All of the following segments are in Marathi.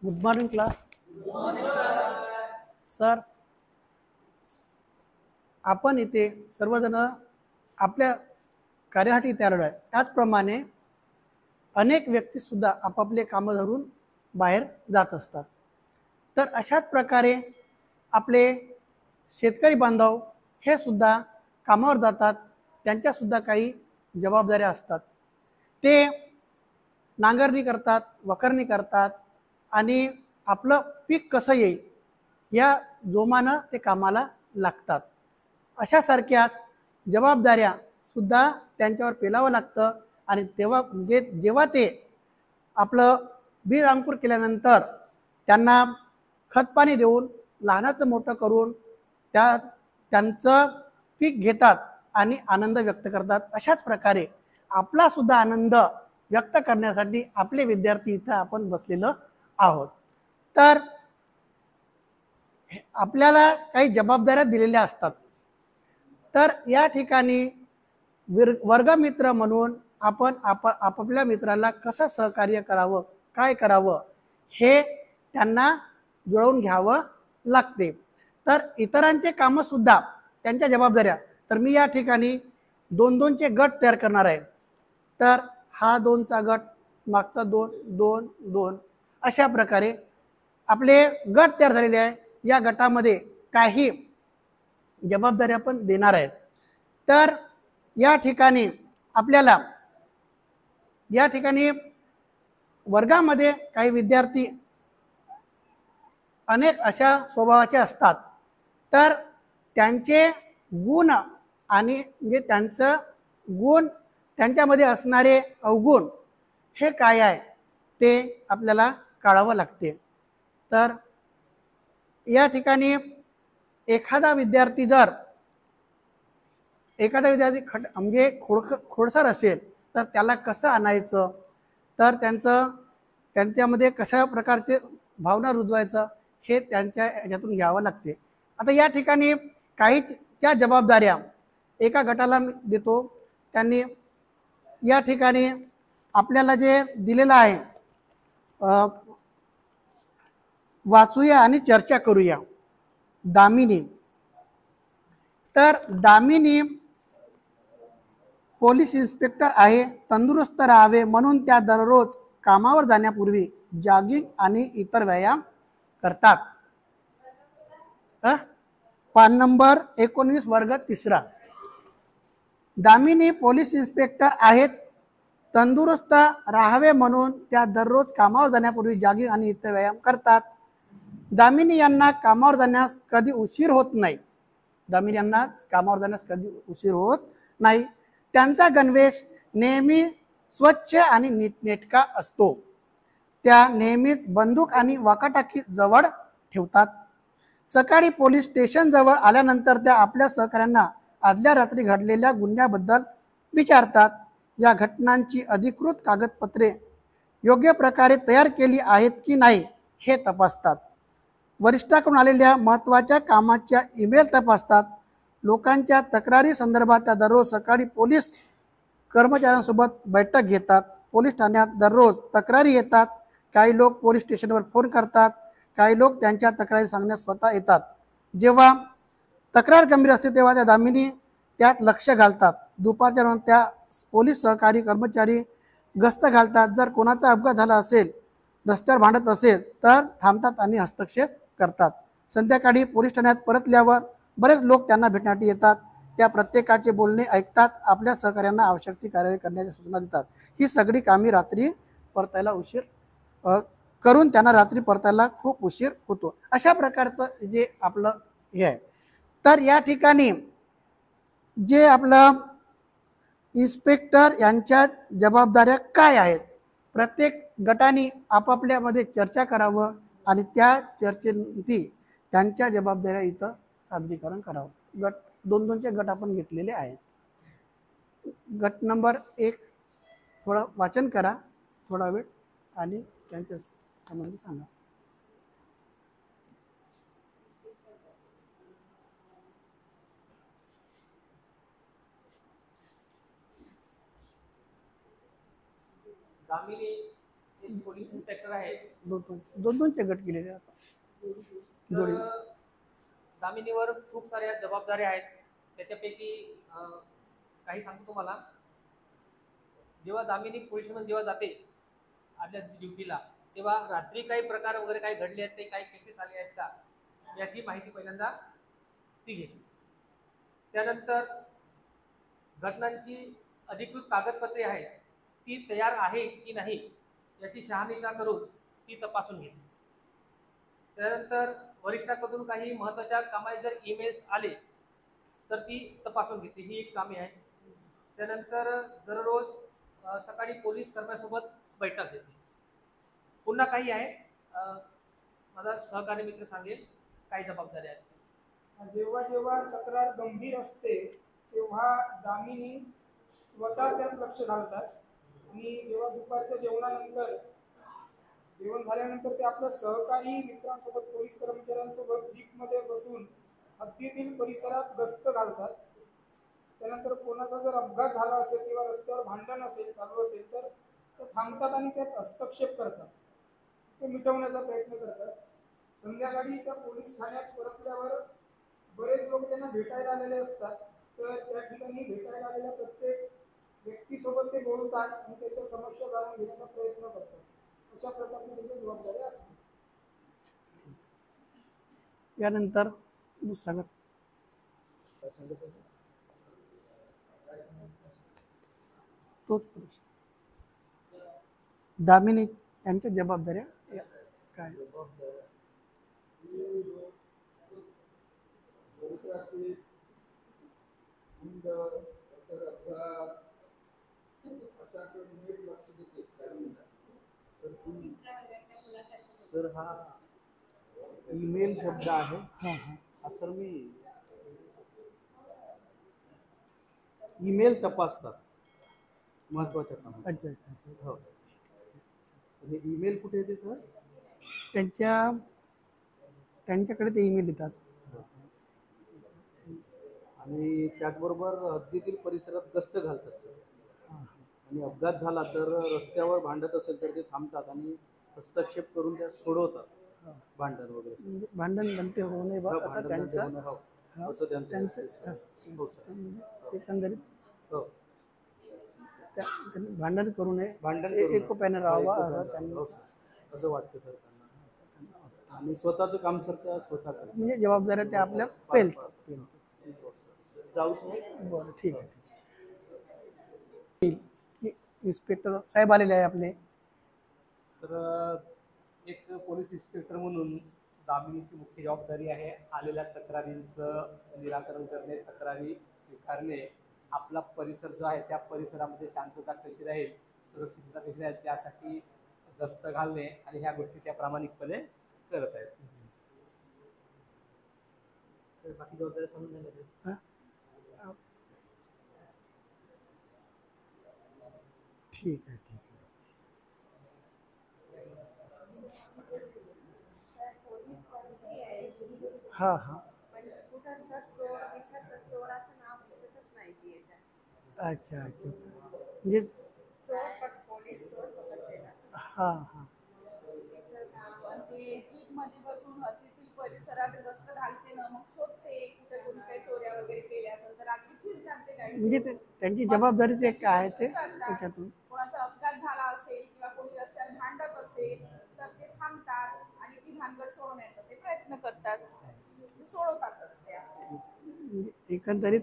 Good morning class. सर, आपण इथे सर्वजण आपल्या कार्यासाठी तयार आहे. त्याचप्रमाणे अनेक व्यक्ती सुद्धा आपापले कामं धरून बाहेर जात असतात. तर अशाच प्रकारे आपले शेतकरी बांधव हे सुद्धा कामावर जातात. त्यांच्या सुद्धा काही जबाबदाऱ्या असतात. ते नांगरणी करतात, वखरणी करतात आणि आपलं पीक कसं येईल या जोमानं ते कामाला लागतात. अशासारख्याच जबाबदाऱ्या सुद्धा त्यांच्यावर पेलावं लागतं. आणि तेव्हा जेव्हा ते आपलं बीज अंकुर केल्यानंतर त्यांना खतपाणी देऊन लहानाचं मोठं करून त्यांचं पीक घेतात आणि आनंद व्यक्त करतात. अशाच प्रकारे आपला सुद्धा आनंद व्यक्त करण्यासाठी आपले विद्यार्थी इथं आपण बसलेलो आहोत. तर आपल्याला काही जबाबदाऱ्या दिलेल्या असतात. तर या ठिकाणी वर्गमित्र म्हणून आपण आपापल्या मित्राला कसं सहकार्य करावं, काय करावं हे त्यांना जुळवून घ्यावं लागते. तर इतरांचे कामं सुद्धा त्यांच्या जबाबदाऱ्या. तर मी या ठिकाणी 2-2चे गट तयार करणार आहे. तर हा 2चा गट, मागचा 2-2-2 अशा प्रकारे आपले गट तयार झालेले आहे. या गटामध्ये काही जबाबदाऱ्या पण देणार आहेत. तर या ठिकाणी आपल्याला वर्गामध्ये काही विद्यार्थी अनेक अशा स्वभावाचे असतात. तर त्यांचे गुण आणि म्हणजे त्यांचं गुण, त्यांच्यामध्ये असणारे अवगुण हे काय आहे ते आपल्याला काढावं लागते. तर या ठिकाणी एखादा विद्यार्थी म्हणजे खोडसार असेल तर त्याला कसं आणायचं, तर त्यांच्यामध्ये कशा प्रकारचे भावना रुजवायचं हे त्यांच्या याच्यातून घ्यावं लागते. आता या ठिकाणी काही त्या जबाबदाऱ्या एका गटाला देतो. त्यांनी या ठिकाणी आपल्याला जे दिलेलं आहे वाचूया आणि चर्चा करूया. दामिनी. तर दामिनी पोलीस इन्स्पेक्टर आहे. तंदुरुस्त राहावे म्हणून त्या दररोज कामावर जाण्यापूर्वी जॉगिंग आणि इतर व्यायाम करतात. पान नंबर 19 वर्ग 3. दामिनी पोलीस इन्स्पेक्टर आहेत. तंदुरुस्त राहावे म्हणून त्या दररोज कामावर जाण्यापूर्वी जॉगिंग आणि इतर व्यायाम करतात. दामिनी यांना कामावर जाण्यास कधी उशीर होत नाही. दामिनी यांना कामावर जाण्यास कधी उशीर होत नाही. त्यांचा गणवेश नेहमी स्वच्छ आणि नीटनेटका असतो. त्या नेहमीच बंदूक आणि वाकाटाकी जवळ ठेवतात. सकाळी पोलीस स्टेशन जवळ आल्यानंतर त्या आपल्या सहकाऱ्यांना आदल्या रात्री घडलेल्या गुन्ह्याबद्दल विचारतात. या घटनांची अधिकृत कागदपत्रे योग्य प्रकारे तयार केली आहेत की नाही हे तपासतात. वरिष्ठाकडून आलेल्या महत्त्वाच्या कामाच्या ईमेल तपासतात. लोकांच्या तक्रारी संदर्भात त्या दररोज सकाळी पोलीस कर्मचाऱ्यांसोबत बैठक घेतात. पोलीस ठाण्यात दररोज तक्रारी येतात. काही लोक पोलीस स्टेशनवर फोन करतात. काही लोक त्यांच्या तक्रारी सांगण्यास स्वतः येतात. जेव्हा तक्रार गंभीर असते तेव्हा त्या दामिनी त्यात लक्ष घालतात. दुपारच्या वेळी त्या पोलीस सहकारी कर्मचारी गस्त घालतात. जर कोणाचा अपघात झाला असेल, रस्त्यावर भांडत असेल तर थांबतात आणि हस्तक्षेप करतात. संध्याकाळी पोलीस ठाण्यात परतल्यावर बरेच लोक त्यांना भेटण्यासाठी येतात. त्या प्रत्येकाचे बोलणे ऐकतात. आपल्या सहकार्यांना आवश्यक ती कार्यवाही करण्याची सूचना देतात. ही सगळी कामे रात्री परतायला उशीर करून त्यांना रात्री परतायला खूप उशीर होतो. अशा प्रकारचं जे आपलं हे आहे. तर या ठिकाणी जे आपलं इन्स्पेक्टर यांच्या जबाबदाऱ्या काय आहेत, प्रत्येक गटाने आपापल्यामध्ये चर्चा करावं आणि त्या चर्चेने त्यांच्या जबाबदाऱ्या इथं सादरीकरण करावं. गट 2-2चे गट आपण घेतलेले आहेत. गट नंबर 1 थोडं वाचन करा थोडा वेळ आणि त्यांच्या संबंधी सांगा. दामिनी पोलीस इन्स्पेक्टर आहेत, दोन दोनचे गट केलेले आता जोडी. दामिनीवर खूप साऱ्या जबाबदाऱ्या आहेत. त्याच्यापैकी काही सांगतो तुम्हाला. जेव्हा दामिनी पोलीस स्टेशन जेव्हा जाते आदल्या ड्युटीला, तेव्हा रात्री काही प्रकार वगैरे काही घडले आहेत, ते काही केसेस आले आहेत का याची माहिती पहिल्यांदा ती घेते. त्यानंतर घटनांची अधिकृत कागदपत्रे आहेत ती तयार आहे की नाही याची शहानिशा करून ती तपासून घेते. त्यानंतर वरिष्ठाकडून काही महत्त्वाच्या कामाचे जर ईमेल्स आले तर ती तपासून घेते, ही एक कामे आहे. त्यानंतर दररोज सकाळी पोलीस कर्मचाऱ्यांसोबत बैठक घेते. पुन्हा काही आहे, माझा सहकारी मित्र सांगेल काही जबाबदाऱ्या आहेत. जेव्हा जेव्हा तक्रार गंभीर असते तेव्हा दामिनी स्वतः त्यात लक्ष घालतात आणि जेव्हा दुपारच्या जेवणानंतर जेवण झाल्यानंतर ते आपल्या सहकारी मित्रांसोबत पोलीस कर्मचाऱ्यांसोबत जीपमध्ये बसून हद्दीतील परिसरात गस्त घालतात. त्यानंतर कोणाचा जर अपघात झाला असेल किंवा रस्त्यावर भांडण असेल चालू असेल तर ते थांबतात आणि त्यात हस्तक्षेप करतात, ते मिटवण्याचा प्रयत्न करतात. संध्याकाळी त्या पोलीस ठाण्यात परतल्यावर बरेच लोक त्यांना भेटायला आलेले असतात, तर त्या ठिकाणी भेटायला आलेल्या प्रत्येक व्यक्तीसोबत ते बोलतात आणि त्याच्या समस्या जाणून घेण्याचा प्रयत्न करतात. अशा प्रकारची त्यांची जबाबदारी असते. यानंतर दुसरा गट तोच प्रश्न. दामिनी यांच्या जबाबदाऱ्या काय? सर हा ईमेल शब्द आहे. हां हां हा सर मी ईमेल तपासतात महत्वाच्या कामात. अच्छा अच्छा अच्छा. हो, हे ईमेल कुठे येते सर? त्यांच्याकडे ते ईमेल येतात. आणि त्याचबरोबर हद्दीतील परिसरात गस्त घालतात सर. आणि अपघात झाला तर रस्त्यावर भांडत असेल तर ते थांबतात आणि हस्तक्षेप करून त्या सोडवतात भांडण वगैरे. म्हणजे भांडण बनते होऊ नये बा असं त्यांचं असं त्यांचं हो सर. एकंदरीत हो, त्यांनी भांडण करू नये, भांडण एकोप्याने राहावं असं त्यांनी. हो सर, असं वाटतं सर त्यांना. आणि स्वतःचं काम सर त्या स्वतः करतात. म्हणजे जबाबदाऱ्या त्या आपल्या पेलतात. जाऊ सर. बरं ठीक आहे. इन्स्पेक्टर साहेब आलेले आहे आपले. तर एक पोलीस इन्स्पेक्टर म्हणून दामिनीची मुख्य जबाबदारी आहे आलेल्या तक्रारींचं निराकरण करणे, तक्रारी स्वीकारणे, आपला परिसर जो आहे त्या परिसरामध्ये शांतता कशी राहील, सुरक्षितता कशी राहील त्यासाठी गस्त घालणे आणि ह्या गोष्टी त्या प्रामाणिकपणे करत आहेत. बाकी जबाबदारी समजून नाही. ठीक आहे ठीक आहे. हां हां. अच्छा अच्छा. म्हणजे हां हां. जीप मध्ये बसून हद्दीतील परिसरात गस्त घालते ना, मग शोधते कुठे कोणी काही चोऱ्या वगैरे केल्या असेल तर रात्री फिरतात ते गाडी. म्हणजे त्यांची जबाबदारी ते काय आहे ते त्याच्यातून. कोणाचा अपघात झाला असेल किंवा कोणी रस्त्यावर भांडत असेल तर ते थांबतात आणि ती भानगड सोडवण्याचा ते प्रयत्न करतात, ते सोडवतातच त्या. एकंदरीत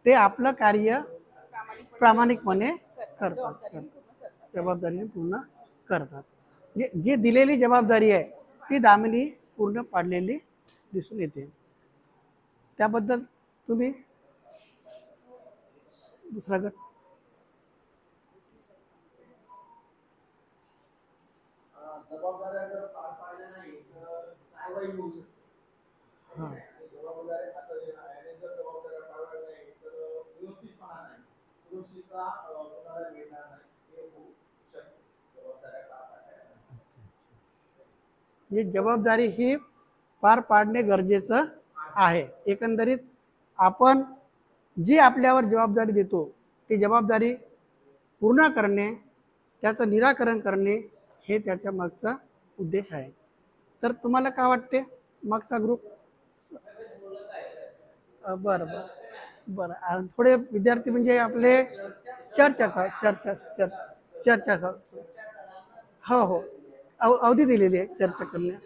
ते आपलं कार्य प्रामाणिकपणे करतात, जबाबदारीने पूर्ण करतात. जे दिलेली जबाबदारी आहे ती दामिनी पूर्ण पाडलेली दिसून येते. त्याबद्दल तुम्ही दुसरा गट. जबाबदाऱ्या जर पार पाडल्या नाही तर कारवाई होऊ शकते. हां जबाबदाऱ्या खाता येणार आणि जर जबाबदाऱ्या पाळल्या नाही तर व्यवस्थितपणा नाही, सुरक्षितता कोणाला मिळणार नाही, हे होऊ शकते जबाबदाऱ्या पार पाडल्या. म्हणजे जबाबदारी ही पार पाडणे गरजेचं आहे. एकंदरीत आपण जी आपल्यावर जबाबदारी देतो ती जबाबदारी पूर्ण करणे, त्याचं निराकरण करणे हे त्याच्या मागचा उद्देश आहे. तर तुम्हाला काय वाटते मागचा ग्रुप? बरं बरं बरं थोडे विद्यार्थी म्हणजे आपले चर्चा हो हो अवधी दिलेली आहे चर्चा करण्या.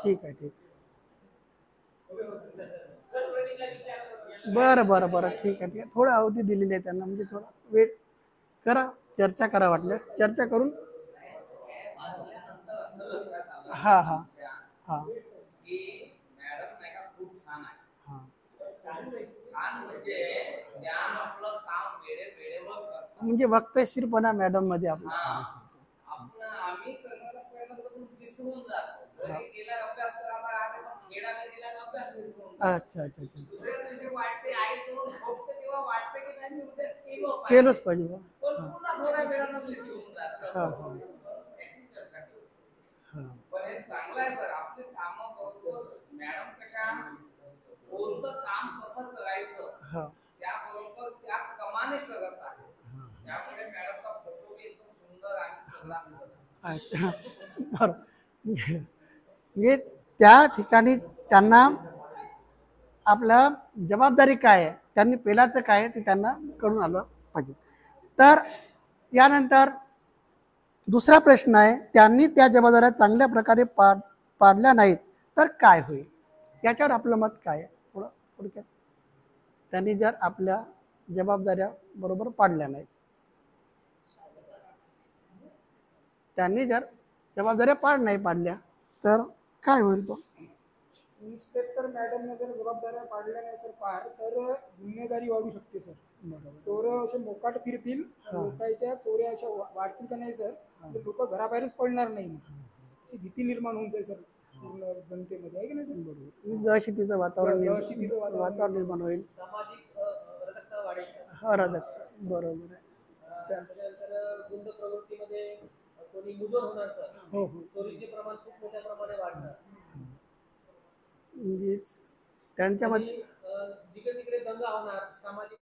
ठीक आहे ठीक. बरं बरं बरं ठीक आहे ठीक आहे. थोडं अवधी दिलेली आहे त्यांना, म्हणजे थोडा वेळ करा, चर्चा करा, वाटल्यास चर्चा करून. हां हां हां की मॅडम नाही का खूप छान आहे. हां छान म्हणजे त्या आपलं काम वेळेवर करतात. म्हणजे वक्तशीरपणा मॅडम मध्ये आपला. आपण आम्ही करण्याचा प्रयत्न करून विसरून जातो. घरी गेला अभ्यास करायला आता खेळायला गेला अभ्यास विसरून जातो. अच्छा अच्छा अच्छा. दुसऱ्या दिवशी वाटते आई तो फक्त तेव्हा वाटते की नाही मी उद्या केलंच पाहिजे बा. पण पुन्हा थोड्या वेळानं विसरून जातो. हां हां त्याची चर्चा करू. हां पण हे चांगलं आहे सर, आपले कामं बरोबर मॅडम कशा कोणतं काम कसं करायचं हां त्याबरोबर त्या क्रमाने करत आहे. त्यामुळे मॅडमचा फोटो बी एकदम सुंदर आणि चांगला दिसत आहे. अच्छा बरं. म्हणजे त्या ठिकाणी त्यांना आपलं जबाबदारी काय आहे, त्यांनी पेलाचं काय आहे ते त्यांना कळून आलं पाहिजे. तर यानंतर दुसरा प्रश्न आहे, त्यांनी त्या जबाबदाऱ्या चांगल्या प्रकारे पाडल्या नाहीत तर काय होईल? याच्यावर आपलं मत काय आहे? थोडक्यात त्यांनी जर आपल्या जबाबदाऱ्या बरोबर पाडल्या नाहीत, त्यांनी जर जबाबदाऱ्या नाही पाडल्या तर काय होईल? तो इन्स्पेक्टर मॅडमने जर जबाबदाऱ्या पाडल्या नाही सर पार तर गुन्हेगारी वाढू शकते सर. बरोबर. चोर असे मोकाट फिरतील, लोकांच्या चोऱ्या अशा वाढतील का नाही सर, तर लोक घराबाहेरच पडणार नाही. अशी भीती निर्माण होऊन जाईल सर पूर्ण जनतेमध्ये, आहे की नाही सर? बरोबर. दहशतीचं वातावरण दहशतीचं वातावरण निर्माण होईल. सामाजिक अराजकता वाढेल. अराजकता बरोबर आहे. त्यानंतर गुंड प्रवृत्तीमध्ये कोणी मुजोर होणार सर. हो हो. चोरीचे प्रमाण खूप मोठ्या प्रमाणात वाढणार. म्हणजेच त्यांच्यामध्ये जिकडे तिकडे दंगा होणार, सामाजिक